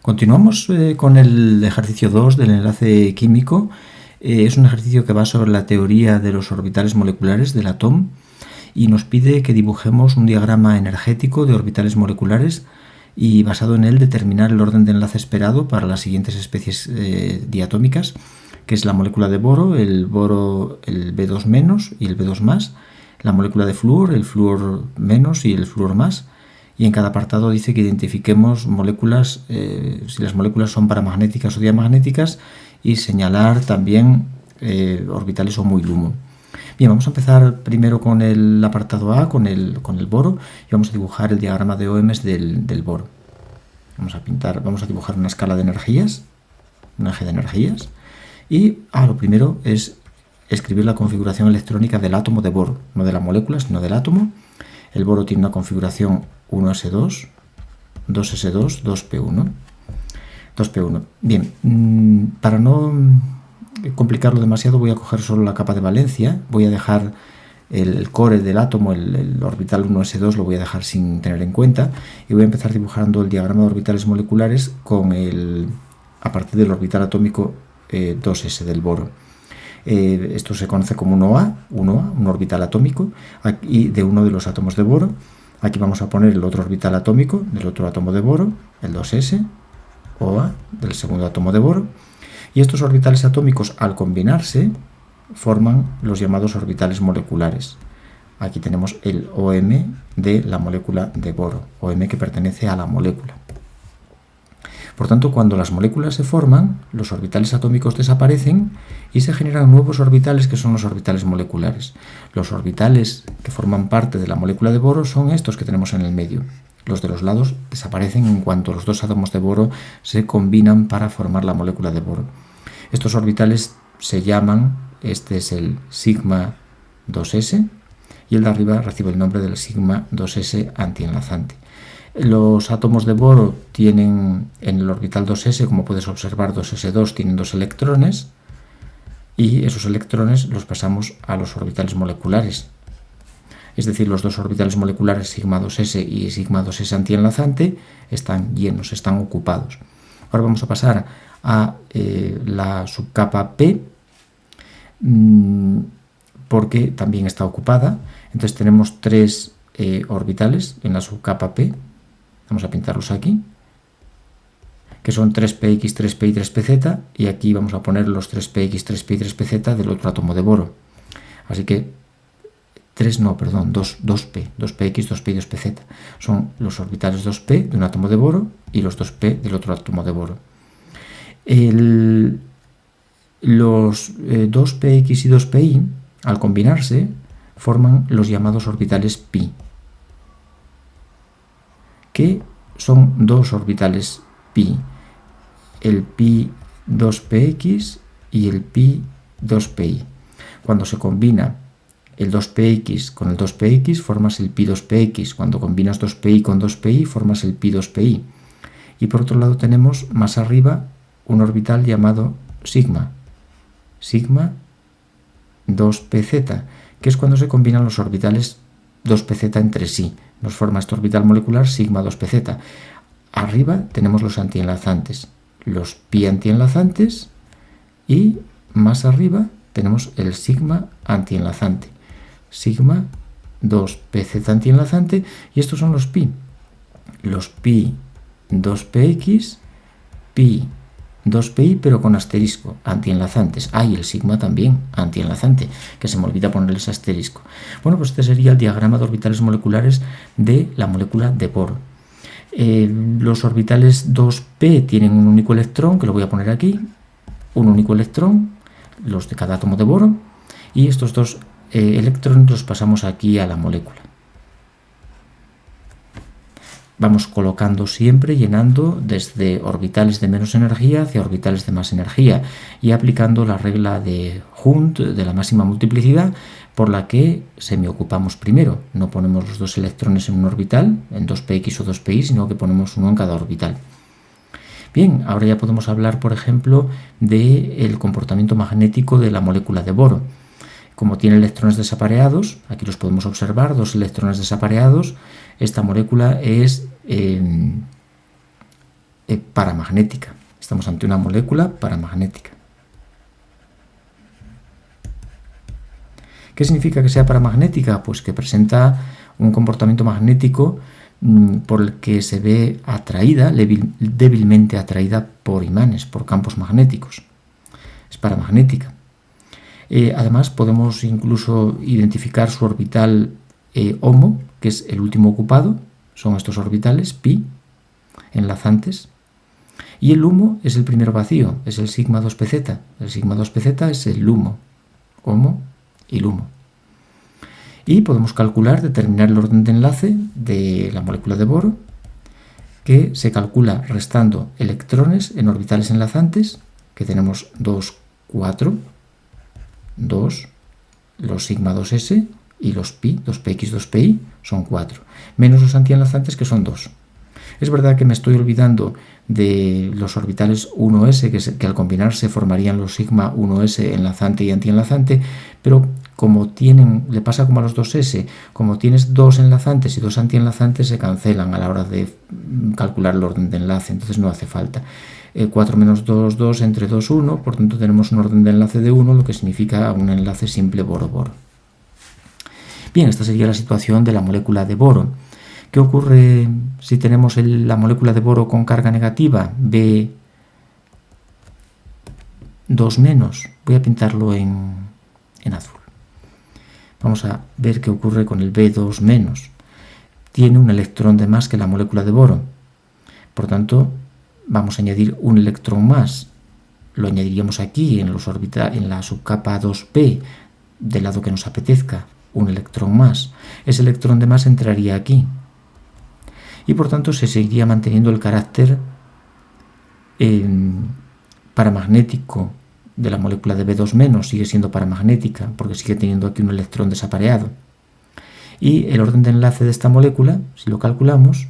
Continuamos con el ejercicio 2 del enlace químico. Es un ejercicio que va sobre la teoría de los orbitales moleculares del átomo y nos pide que dibujemos un diagrama energético de orbitales moleculares y basado en él determinar el orden de enlace esperado para las siguientes especies diatómicas, que es la molécula de boro, el B2- y el B2+, la molécula de flúor, el flúor menos y el flúor más. Y en cada apartado dice que identifiquemos moléculas, si las moléculas son paramagnéticas o diamagnéticas, y señalar también orbitales o muy LUMO. Bien, vamos a empezar primero con el apartado A, con el boro, y vamos a dibujar el diagrama de OMs del boro. Vamos a dibujar una escala de energías, un eje de energías, y lo primero es escribir la configuración electrónica del átomo de boro, no de la molécula, sino del átomo. El boro tiene una configuración 1s2, 2s2, 2p1. 2p1. Bien, para no complicarlo demasiado voy a coger solo la capa de valencia, voy a dejar el core del átomo, el orbital 1s2 lo voy a dejar sin tener en cuenta y voy a empezar dibujando el diagrama de orbitales moleculares a partir del orbital atómico 2s del boro. Esto se conoce como un orbital atómico y de uno de los átomos de boro. Aquí vamos a poner el otro orbital atómico del otro átomo de boro, el 2s, OA, del segundo átomo de boro. Y estos orbitales atómicos, al combinarse, forman los llamados orbitales moleculares. Aquí tenemos el OM de la molécula de boro, OM que pertenece a la molécula. Por tanto, cuando las moléculas se forman, los orbitales atómicos desaparecen y se generan nuevos orbitales que son los orbitales moleculares. Los orbitales que forman parte de la molécula de boro son estos que tenemos en el medio. Los de los lados desaparecen en cuanto los dos átomos de boro se combinan para formar la molécula de boro. Estos orbitales se llaman, este es el sigma 2s y el de arriba recibe el nombre del sigma 2s antienlazante. Los átomos de boro tienen en el orbital 2s, como puedes observar, 2s2 tienen 2 electrones y esos electrones los pasamos a los orbitales moleculares. Es decir, los dos orbitales moleculares sigma 2s y sigma 2s antienlazante están llenos, están ocupados. Ahora vamos a pasar a la subcapa P porque también está ocupada. Entonces tenemos 3 orbitales en la subcapa P. Vamos a pintarlos aquí, que son 3px, 3p y 3pz, y aquí vamos a poner los 3px, 3p y 3pz del otro átomo de boro. Así que 2p, 2px, 2p y 2pz. Son los orbitales 2p de un átomo de boro y los 2p del otro átomo de boro. Los 2px y 2pi, al combinarse, forman los llamados orbitales pi, que son dos orbitales pi, el pi 2px y el pi 2pi. Cuando se combina el 2px con el 2px formas el pi 2px, cuando combinas 2pi con 2pi formas el pi 2pi. Y por otro lado tenemos más arriba un orbital llamado sigma 2pz, que es cuando se combinan los orbitales 2pz entre sí. Nos forma este orbital molecular sigma 2pz. Arriba tenemos los antienlazantes, los pi antienlazantes, y más arriba tenemos el sigma antienlazante, sigma 2pz antienlazante, y estos son los pi 2px, pi 2pi, pero con asterisco, antienlazantes. Y el sigma también, antienlazante, que se me olvida ponerles asterisco. Bueno, pues este sería el diagrama de orbitales moleculares de la molécula de boro. Los orbitales 2p tienen un único electrón, que lo voy a poner aquí, un único electrón, los de cada átomo de boro, y estos dos electrones los pasamos aquí a la molécula. Vamos colocando siempre, llenando desde orbitales de menos energía hacia orbitales de más energía y aplicando la regla de Hund de la máxima multiplicidad, por la que semiocupamos primero. No ponemos los dos electrones en un orbital, en 2px o 2pi, sino que ponemos uno en cada orbital. Bien, ahora ya podemos hablar, por ejemplo, del comportamiento magnético de la molécula de boro. Como tiene electrones desapareados, aquí los podemos observar, 2 electrones desapareados, esta molécula es paramagnética. Estamos ante una molécula paramagnética. ¿Qué significa que sea paramagnética? Pues que presenta un comportamiento magnético por el que se ve atraída, débilmente atraída por imanes, por campos magnéticos. Es paramagnética. Además, podemos incluso identificar su orbital HOMO, que es el último ocupado, son estos orbitales, pi, enlazantes, y el LUMO es el primero vacío, es el sigma 2pz. El sigma 2pz es el LUMO, HOMO y LUMO. Y podemos calcular, determinar el orden de enlace de la molécula de boro, que se calcula restando electrones en orbitales enlazantes, que tenemos 2, 4, 2, los sigma 2s y los pi, 2px, 2pi, son 4, menos los antienlazantes, que son 2. Es verdad que me estoy olvidando de los orbitales 1s, que al combinarse formarían los sigma 1s enlazante y antienlazante, pero como le pasa como a los 2s, como tienes dos enlazantes y dos antienlazantes, se cancelan a la hora de calcular el orden de enlace, entonces no hace falta. 4 menos 2, 2, entre 2, 1, por tanto tenemos un orden de enlace de 1, lo que significa un enlace simple boro-boro. Bien, esta sería la situación de la molécula de boro. ¿Qué ocurre si tenemos la molécula de boro con carga negativa, B2-? Voy a pintarlo en azul. Vamos a ver qué ocurre con el B2-. Tiene un electrón de más que la molécula de boro. Por tanto, vamos a añadir un electrón más. Lo añadiríamos aquí en la subcapa 2p, del lado que nos apetezca, un electrón más. Ese electrón de más entraría aquí. Y por tanto se seguiría manteniendo el carácter paramagnético de la molécula de B2-, sigue siendo paramagnética porque sigue teniendo aquí un electrón desapareado. Y el orden de enlace de esta molécula, si lo calculamos,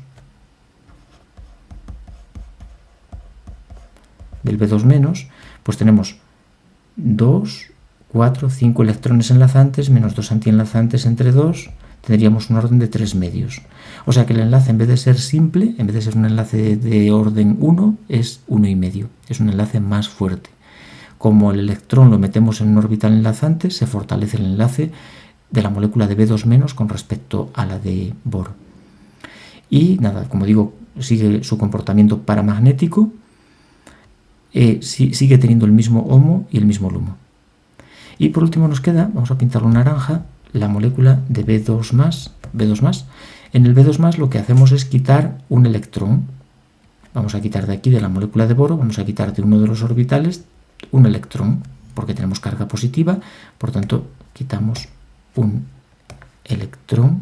del B2-, pues tenemos 2, 4, 5 electrones enlazantes menos 2 antienlazantes entre 2, tendríamos un orden de 3 medios. O sea que el enlace, en vez de ser simple, en vez de ser un enlace de orden 1, es 1,5. Es un enlace más fuerte. Como el electrón lo metemos en un orbital enlazante, se fortalece el enlace de la molécula de B2- con respecto a la de boro. Y nada, como digo, sigue su comportamiento paramagnético, sigue teniendo el mismo HOMO y el mismo LUMO. Y por último nos queda, vamos a pintarlo en naranja, la molécula de B2+. En el B2+, lo que hacemos es quitar un electrón. Vamos a quitar de aquí, de la molécula de boro, vamos a quitar de uno de los orbitales un electrón, porque tenemos carga positiva, por tanto quitamos un electrón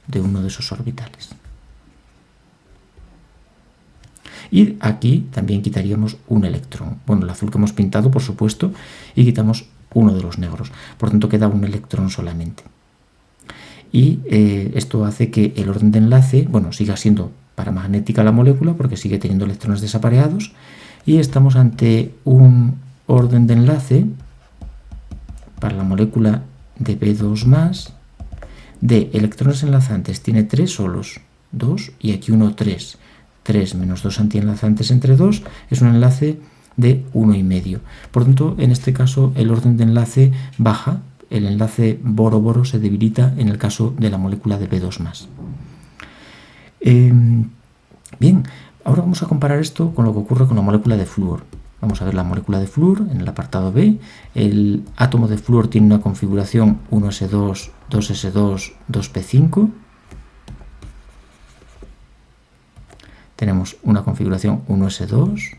de uno de esos orbitales. Y aquí también quitaríamos un electrón. Bueno, el azul que hemos pintado, por supuesto, y quitamos uno de los negros. Por tanto, queda un electrón solamente. Y esto hace que el orden de enlace, siga siendo paramagnética la molécula porque sigue teniendo electrones desapareados. Y estamos ante un orden de enlace para la molécula de B2+, de electrones enlazantes. Tiene 3 solos, 2 y aquí uno 3. 3 menos 2 antienlazantes entre 2 es un enlace de 1,5. Por tanto, en este caso el orden de enlace baja, el enlace boro-boro se debilita en el caso de la molécula de B2+. Bien, ahora vamos a comparar esto con lo que ocurre con la molécula de flúor. Vamos a ver la molécula de flúor en el apartado B. El átomo de flúor tiene una configuración 1s2, 2s2, 2p5. Tenemos una configuración 1s2,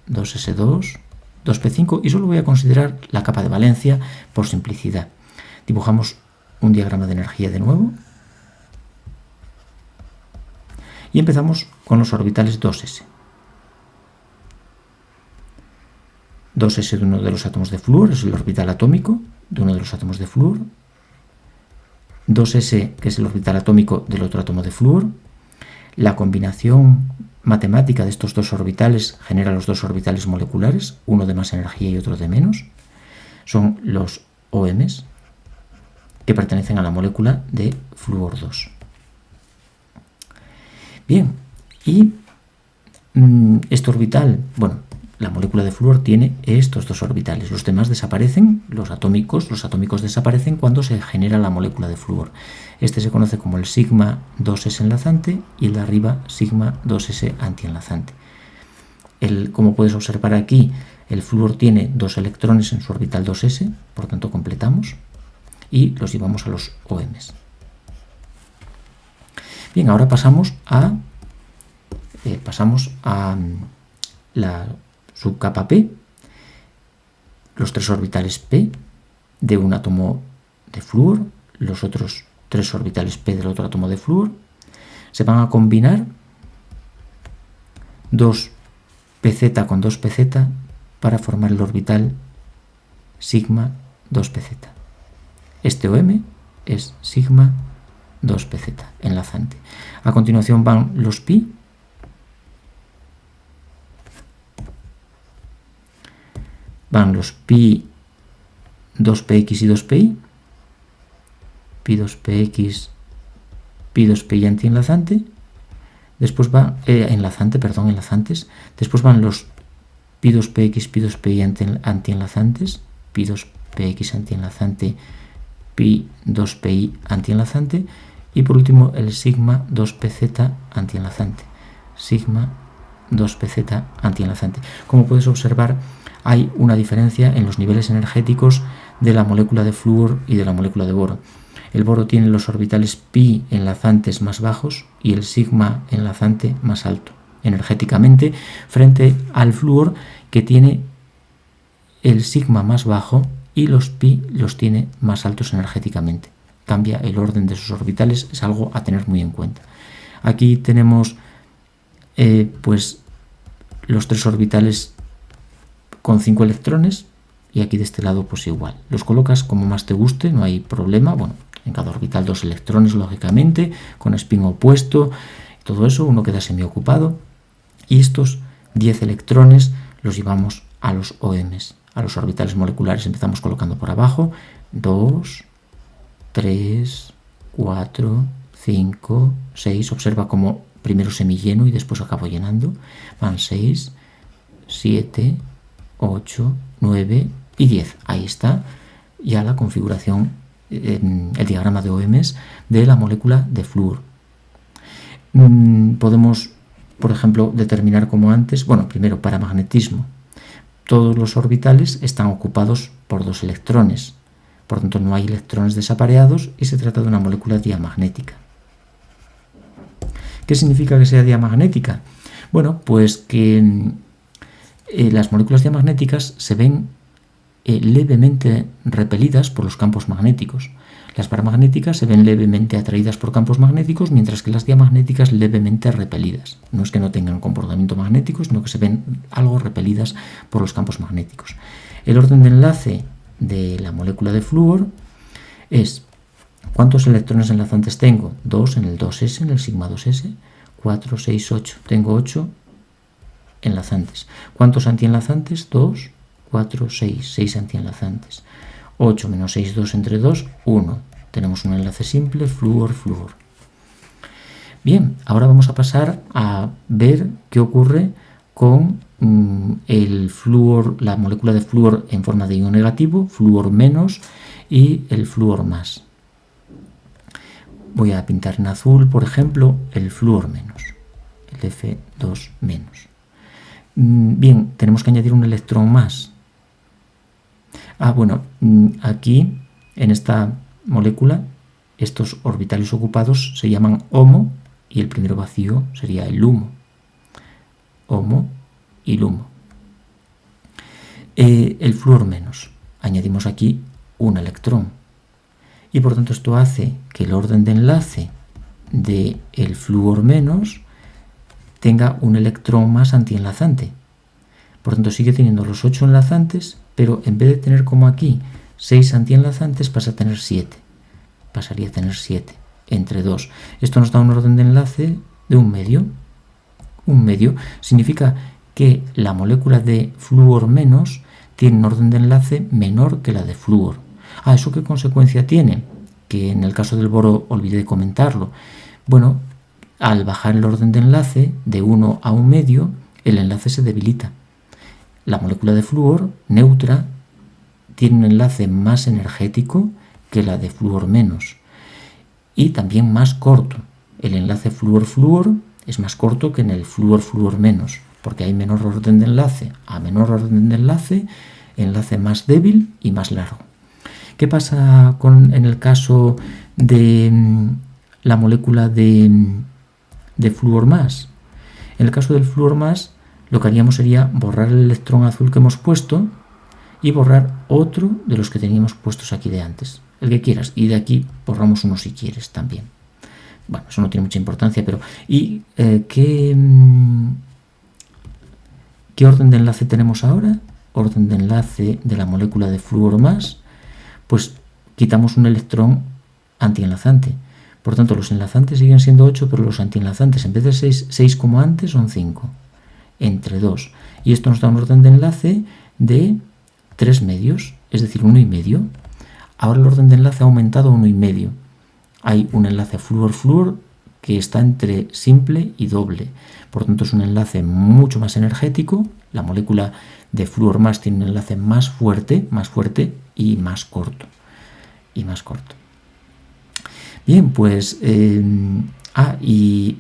2s2, 2p5 y solo voy a considerar la capa de valencia por simplicidad. Dibujamos un diagrama de energía de nuevo y empezamos con los orbitales 2s. 2s de uno de los átomos de flúor es el orbital atómico de uno de los átomos de flúor. 2s, que es el orbital atómico del otro átomo de flúor. La combinación matemática de estos dos orbitales genera los dos orbitales moleculares, uno de más energía y otro de menos. Son los OMs, que pertenecen a la molécula de flúor 2. Bien, y este orbital, bueno, la molécula de flúor tiene estos dos orbitales. Los demás desaparecen, los atómicos desaparecen cuando se genera la molécula de flúor. Este se conoce como el sigma 2s enlazante y el de arriba sigma 2s antienlazante. Como puedes observar aquí, el flúor tiene 2 electrones en su orbital 2s, por tanto completamos y los llevamos a los OMs. Bien, ahora pasamos a la subcapa P, los 3 orbitales P de un átomo de flúor, los otros 3 orbitales P del otro átomo de flúor, se van a combinar 2 PZ con 2 PZ para formar el orbital sigma 2 PZ. Este OM es sigma 2 PZ, enlazante. A continuación van los pi, van los pi 2px y 2pi, pi 2px, pi 2pi antienlazante, después va enlazantes, después van los pi 2px, pi 2pi antienlazantes, pi 2px antienlazante, pi 2pi antienlazante, y por último el sigma 2pz antienlazante, sigma 2pz antienlazante. Como puedes observar, hay una diferencia en los niveles energéticos de la molécula de flúor y de la molécula de boro. El boro tiene los orbitales pi enlazantes más bajos y el sigma enlazante más alto energéticamente, frente al flúor, que tiene el sigma más bajo y los pi los tiene más altos energéticamente. Cambia el orden de sus orbitales, es algo a tener muy en cuenta. Aquí tenemos pues los 3 orbitales con 5 electrones, y aquí de este lado pues igual. Los colocas como más te guste, no hay problema. Bueno, en cada orbital 2 electrones, lógicamente, con spin opuesto, todo eso, uno queda semiocupado. Y estos 10 electrones los llevamos a los OMs, a los orbitales moleculares. Empezamos colocando por abajo 2, 3, 4, 5, 6. Observa cómo primero semilleno y después acabo llenando. Van 6, 7, 8, 9 y 10. Ahí está ya la configuración, el diagrama de OMs de la molécula de flúor. Podemos, por ejemplo, determinar como antes, bueno, primero paramagnetismo. Todos los orbitales están ocupados por 2 electrones, por tanto no hay electrones desapareados y se trata de una molécula diamagnética. ¿Qué significa que sea diamagnética? Bueno, pues que las moléculas diamagnéticas se ven levemente repelidas por los campos magnéticos. Las paramagnéticas se ven levemente atraídas por campos magnéticos, mientras que las diamagnéticas levemente repelidas. No es que no tengan comportamiento magnético, sino que se ven algo repelidas por los campos magnéticos. El orden de enlace de la molécula de flúor es: ¿cuántos electrones enlazantes tengo? 2 en el 2s, en el sigma 2s, 4, 6, 8. Tengo 8 enlazantes. ¿Cuántos antienlazantes? 2, 4, 6. 6 antienlazantes. 8 menos 6, 2 entre 2, 1. Tenemos un enlace simple, flúor, flúor. Bien, ahora vamos a pasar a ver qué ocurre con el flúor, la molécula de flúor en forma de ion negativo, flúor menos y el flúor más. Voy a pintar en azul, por ejemplo, el flúor menos, el F2 menos. Bien, tenemos que añadir un electrón más. Bueno, aquí en esta molécula estos orbitales ocupados se llaman HOMO y el primero vacío sería el LUMO. HOMO y LUMO. El flúor menos, añadimos aquí un electrón y por tanto esto hace que el orden de enlace del flúor menos tenga un electrón más antienlazante. Por tanto sigue teniendo los 8 enlazantes, pero en vez de tener como aquí 6 antienlazantes pasa a tener 7. Pasaría a tener 7 entre 2. Esto nos da un orden de enlace de un medio. Un medio significa que la molécula de flúor menos tiene un orden de enlace menor que la de flúor. ¿Eso qué consecuencia tiene? Que en el caso del boro olvidé comentarlo. Bueno, al bajar el orden de enlace de 1 a un medio, el enlace se debilita. La molécula de flúor neutra tiene un enlace más energético que la de flúor menos y también más corto. El enlace flúor-flúor es más corto que en el flúor-flúor menos, porque hay menor orden de enlace. A menor orden de enlace más débil y más largo. ¿Qué pasa en el caso de la molécula de flúor más? En el caso del flúor más, lo que haríamos sería borrar el electrón azul que hemos puesto y borrar otro de los que teníamos puestos aquí de antes, el que quieras, y de aquí borramos uno si quieres también. Bueno, eso no tiene mucha importancia, pero ¿y qué orden de enlace tenemos ahora? Orden de enlace de la molécula de flúor más, pues quitamos un electrón antienlazante. Por tanto, los enlazantes siguen siendo 8, pero los antienlazantes, en vez de 6 como antes, son 5, entre 2. Y esto nos da un orden de enlace de 3 medios, es decir, 1,5. Ahora el orden de enlace ha aumentado a 1,5. Hay un enlace flúor-flúor que está entre simple y doble. Por tanto, es un enlace mucho más energético. La molécula de flúor más tiene un enlace más fuerte y más corto. Bien, pues... y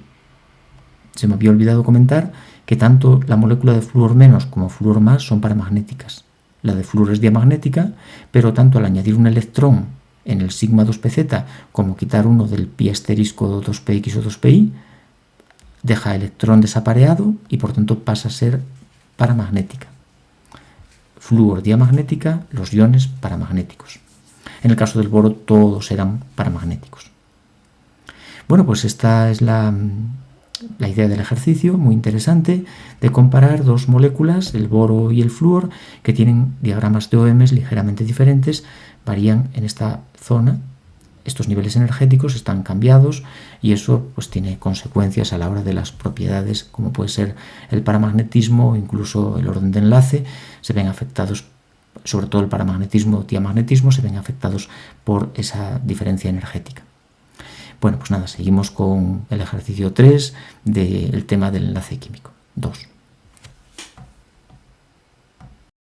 se me había olvidado comentar que tanto la molécula de flúor menos como flúor más son paramagnéticas. La de flúor es diamagnética, pero tanto al añadir un electrón en el sigma 2pz como quitar uno del pi asterisco 2px o 2pi, deja electrón desapareado y por tanto pasa a ser paramagnética. Flúor diamagnética, los iones paramagnéticos. En el caso del boro todos eran paramagnéticos. Bueno, pues esta es la idea del ejercicio, muy interesante, de comparar dos moléculas, el boro y el flúor, que tienen diagramas de OMs ligeramente diferentes, varían en esta zona, estos niveles energéticos están cambiados y eso pues tiene consecuencias a la hora de las propiedades, como puede ser el paramagnetismo o incluso el orden de enlace, se ven afectados, sobre todo el paramagnetismo o diamagnetismo, se ven afectados por esa diferencia energética. Bueno, pues nada, seguimos con el ejercicio 3 del tema del enlace químico. 2.